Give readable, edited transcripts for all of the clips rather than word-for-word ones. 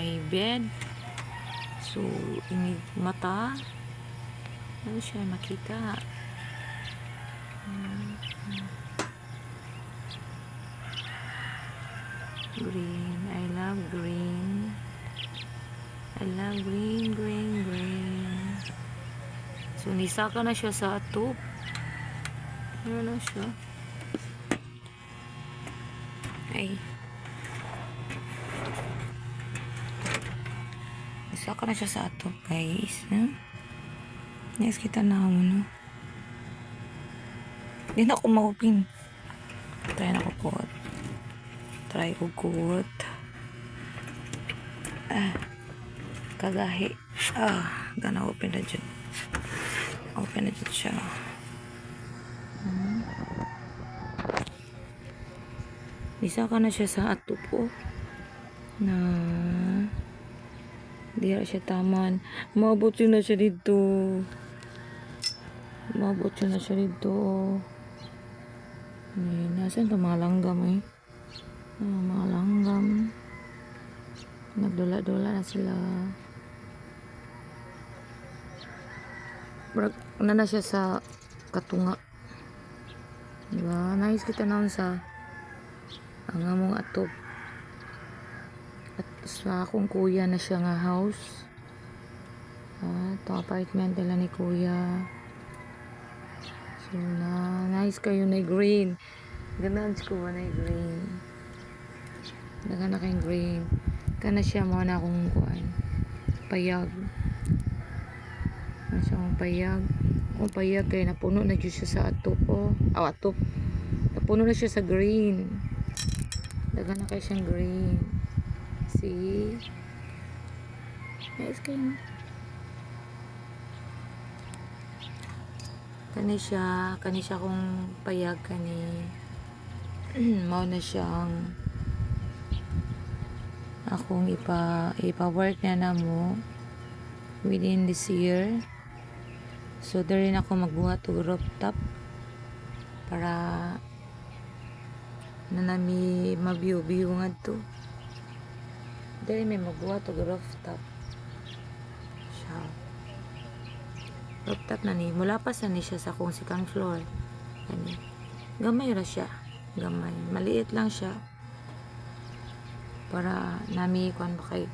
my bed. So, ini mata. Ano siya makita? Green. I love green. I love green, green, green. So, nisaka na siya sa atop. Ano na siya? Ay. Nisaka na siya sa atop, guys. Next, kita na ako, no? Hindi na ako ma-open. Try na ko po. Try ko good. Kagahi. Gana open na dyan. Open na dyan siya. Isa ka na siya sa atupo. Na di siya taman. Maabot yun na siya dito. Maabot yun na siya dito. Nasaan ito mga langgam eh? Mga langgam. Nagdula-dula na sila. Una na siya sa katunga. Diba? Nice kita naman sa ang among atop. At sa akong kuya na siya nga house. Ito apartment nila ni kuya. So nice kayo na green. Ganahan ko ba na green. Daga na kayong green. Kana siya mo na akong kuan. Payag. Ano siya mong payag. Kung payag kayo napuno na dyan siya sa atop. Atop. Napuno na siya sa green. Daga na kayo siyang green. See? Nice kayo. Kani siya kung payag kani. Mao na siyang akong ipa-work na mo within this year. So dari na ako magbuhat og rooftop para nanami ma-view ngadto. Dari may magbuhat og rooftop. Siya. Rooftop na ni mula pa sa ni siya sa akong second floor. Ani. Gamay ra siya. Gamay. Maliit lang siya. Para nami kuan ba kay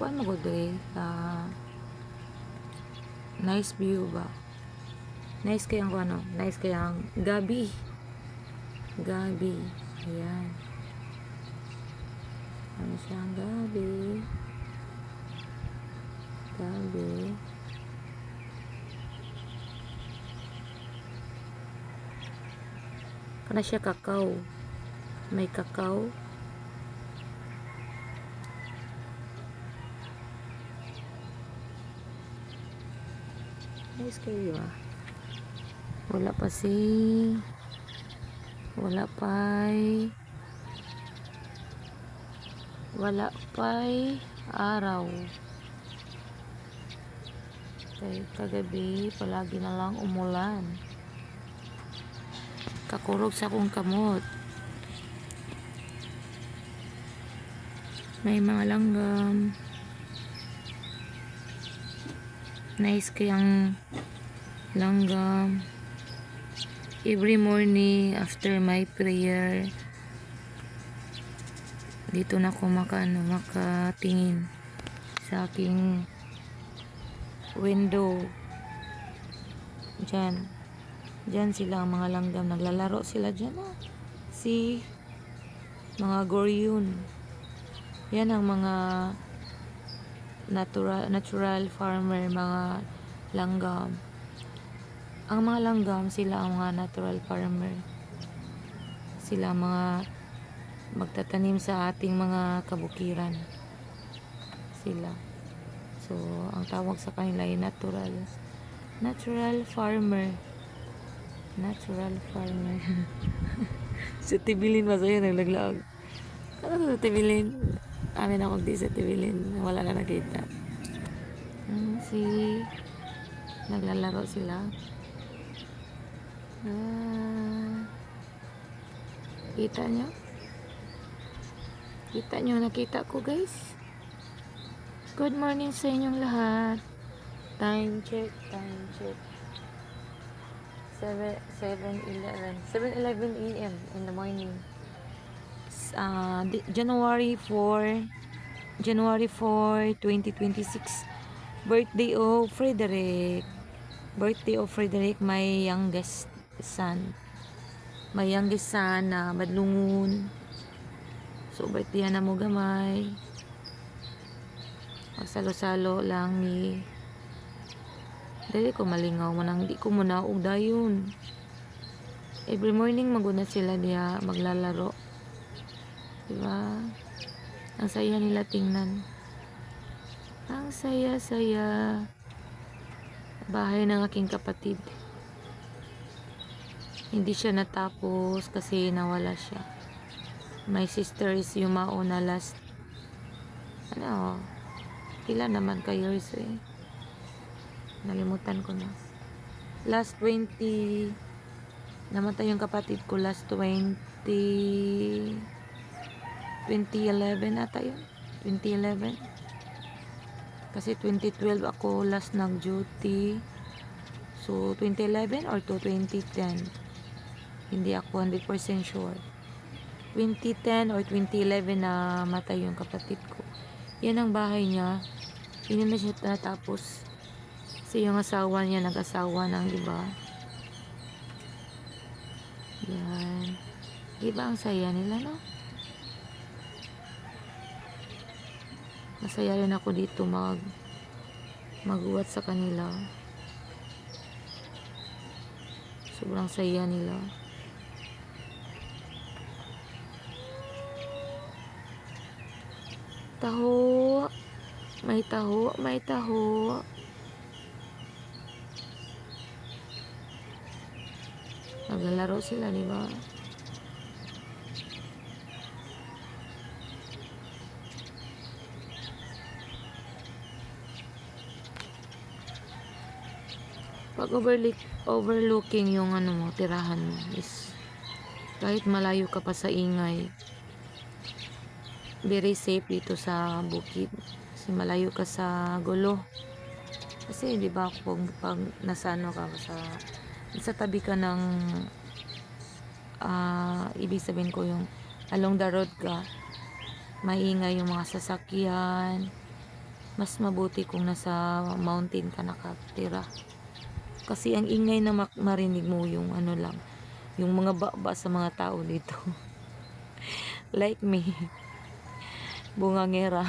kuan mo gud nice view ba. Nice kayang ano, nice kayang gabi. Ayan. Ano siyang gabi. Kana siya kakao. May kakao. Nice kayo wala pa'y araw kay kagabi palagi na lang umulan kakurog sa akong kamot may mga langgam. Nice kayang langgam. Every morning after my prayer dito na ako makatingin sa aking window. Diyan sila ang mga langgam naglalaro sila diyan. Si mga goryon. Yan ang mga natural farmer, mga langgam. Ang mga langgam, sila ang mga natural farmer. Sila mga magtatanim sa ating mga kabukiran. Sila. So, ang tawag sa kanila ay natural farmer. Natural farmer. Sa Tibilin, masaya naglaglag. Ano sa Tibilin? Amin ako di sa Tibilin. Wala na nakita. Naglalaro sila. Kita nyo? Nakita ko guys. Good morning sa inyong lahat. Time check. 7:11 a.m. in the morning. January 4, 2026. Birthday of Frederick. My youngest son. Na madlungon. So, birthday na mo gamay. Magsalo-salo lang ni dali ko malingaw mo nang di ko muna og dayon. Every morning maguna sila diya maglalaro. Diba? Ang saya nila tingnan. Ang saya-saya. Bahay ng aking kapatid. Hindi siya natapos kasi nawala siya. My sister is yung mauna last. Kila naman ka years eh. Nalimutan ko na. Last 20 namatay yung kapatid ko last 2011 ata yun. 2011 kasi 2012 ako last nag-duty. So 2011 or to 2010 hindi ako 100% sure. 2010 or 2011 na matay yung kapatid ko. Yan ang bahay niya. Hindi na siya natapos. Kasi yung asawa niya, nag-asawa ng, diba? Yan. Diba ang saya nila, no? Masaya rin ako dito mag-uwat sa kanila. Sobrang saya nila. Taho. May taho. Naglalaro sila, di ba? Pag overlooking yung tirahan mo is kahit malayo ka pa sa ingay, very safe dito sa bukid. Kasi malayo ka sa gulo. Kasi di ba pag nasa sa tabi ka ng ibig sabihin ko yung along the road ka, maingay yung mga sasakyan. Mas mabuti kung nasa mountain ka nakatira. Kasi ang ingay na marinig mo yung lang, yung mga baba sa mga tao dito. Like me. Bungangera.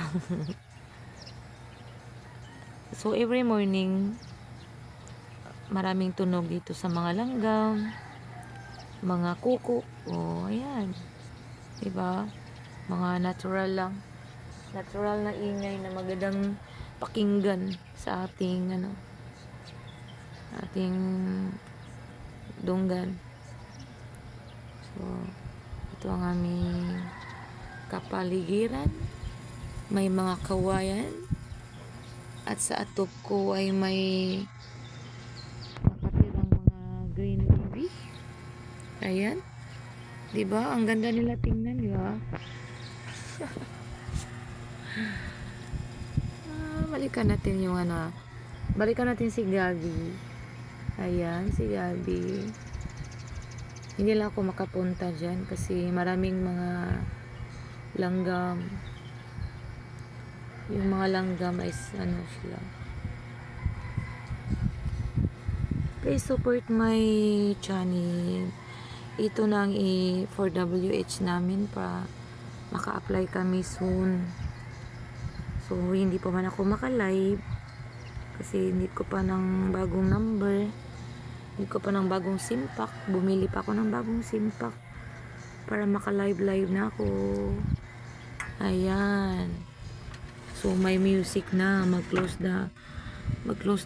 So every morning maraming tunog dito sa mga langgam, mga kuko. Ayan. Diba? Mga natural na ingay na magandang pakinggan sa ating dunggan. So, ito ang aming kapaligiran. May mga kawayan. At sa atop ko ay may nakatirang mga green leafy. Ayan. Diba? Ang ganda nila tingnan, diba? Balikan natin si Gabi. Ayan, si Gabi. Hindi lang ako makapunta dyan kasi maraming mga langgam. Yung mga langgam ay sila. Please support my channel. Ito na ang for WH namin para maka-apply kami soon. So hindi pa man ako maka-live kasi hindi ko pa ng bagong number. Hindi ko pa ng bagong simpak. Bumili pa ako ng bagong simpak para maka-live na ako. Ayan. So may music na, mag-close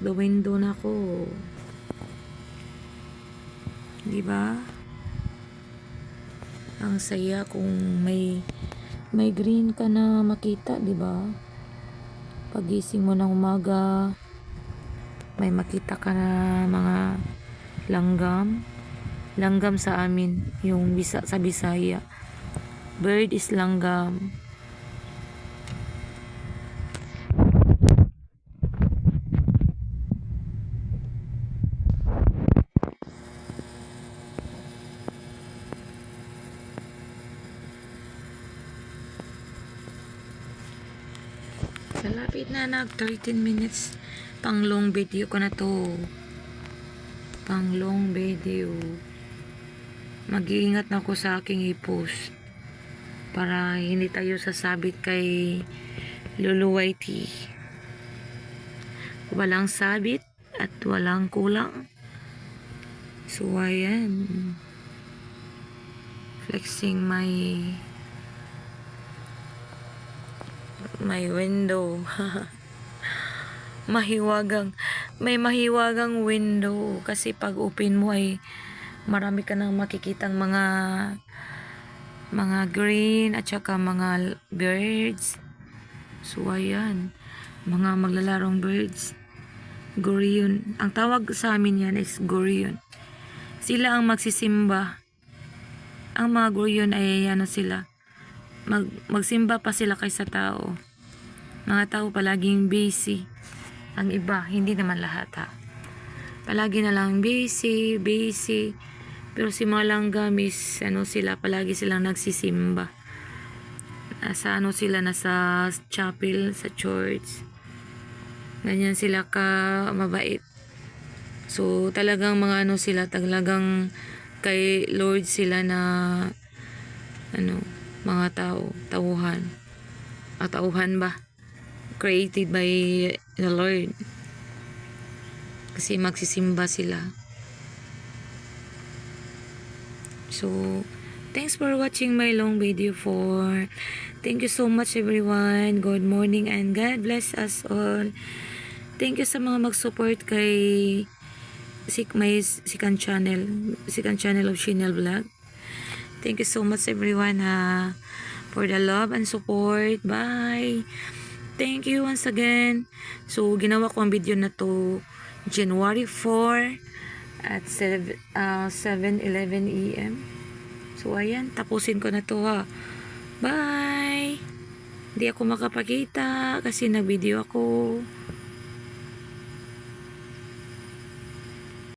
the window na ako. 'Di ba? Ang saya kung may green ka na makita, 'di ba? Pagising mo ng umaga, may makita ka na mga langgam sa amin, yung sa Bisaya. Bird is langgam. Malapit na 13 minutes. Pang long video ko na to. Pang long video. Mag-iingat na ako sa aking i-post. Para hindi tayo sasabit kay Lulu YT. Walang sabit at walang kulang. So, ayan. Flexing my window. May mahiwagang window. Kasi pag open mo ay marami ka nang makikitang mga green at saka mga birds. So, ayan. Mga maglalarong birds. Goryon. Ang tawag sa amin yan is goryon. Sila ang magsisimba. Ang mga goryon ay sila. Magsimba pa sila kaysa tao. Mga tao palaging busy. Ang iba, hindi naman lahat ha. Palagi na lang busy. Pero si mga langgamis, sila, palagi silang nagsisimba. Nasa nasa chapel, sa church. Ganyan sila ka mabait. So, talagang mga sila, talagang kay Lord sila na mga tauhan. Tauhan ba? Created by the Lord. Kasi magsisimba sila. So, thanks for watching my long video for. Thank you so much everyone. Good morning and God bless us all. Thank you sa mga mag-support kay my second channel of Shinel Vlog. Thank you so much everyone for the love and support. Bye. Thank you once again. So, ginawa ko ang video na to January 4 at 7:11 AM. So, ayan. Tapusin ko na to ha. Bye. Hindi ako makapakita kasi nag-video ako.